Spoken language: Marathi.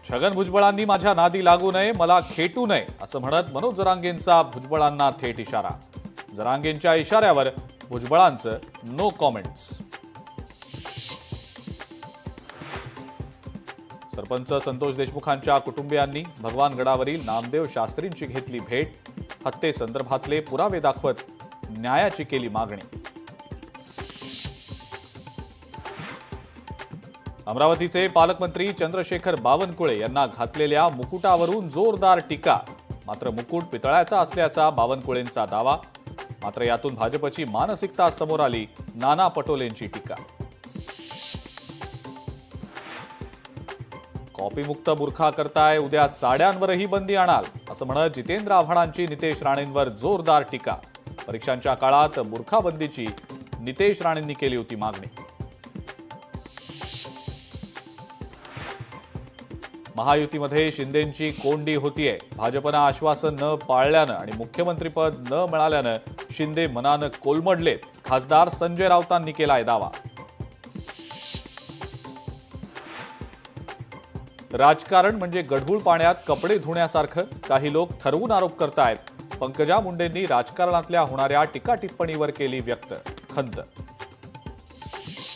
छगन भुजबळांनी माझ्या नादी लागू नये, मला खेटू नये असं म्हणत मनोज जरांगेंचा भुजबळांना थेट इशारा. जरांगेंच्या इशाऱ्यावर भुजबळांचं नो कॉमेंट्स. सरपंच संतोष देशमुखांच्या कुटुंबियांनी भगवानगडावरील नामदेव शास्त्रींची घेतली भेट. हत्येसंदर्भातले पुरावे दाखवत न्यायाची केली मागणी. अमरावतीचे पालकमंत्री चंद्रशेखर बावनकुळे यांना घातलेल्या मुकुटावरून जोरदार टीका. मात्र मुकुट पितळाचा असल्याचा बावनकुळेंचा दावा. मात्र यातून भाजपची मानसिकता समोर आली. नाना पटोलेंची टीका. कॉपीमुक्त बुरखा करताय, उद्या साड्यांवरही बंदी आणाल असं म्हणत जितेंद्र आव्हाडांची नितेश राणेंवर जोरदार टीका. परीक्षांच्या काळात बुरखाबंदीची नितेश राणेंनी केली होती मागणी. महायुतीमध्ये शिंदेंची कोंडी होतीये. भाजपनं आश्वासन न पाळल्यानं आणि मुख्यमंत्रीपद न मिळाल्यानं शिंदे मनानं कोलमडलेत. खासदार संजय राऊतांनी केलाय दावा. राजकारण म्हणजे गढूळ पाण्यात कपडे धुण्यासारखं, काही लोक ठरवून आरोप करतायत. पंकजा मुंडेंनी राजकारणातल्या होणाऱ्या टीका टिप्पणीवर केली व्यक्त खंत.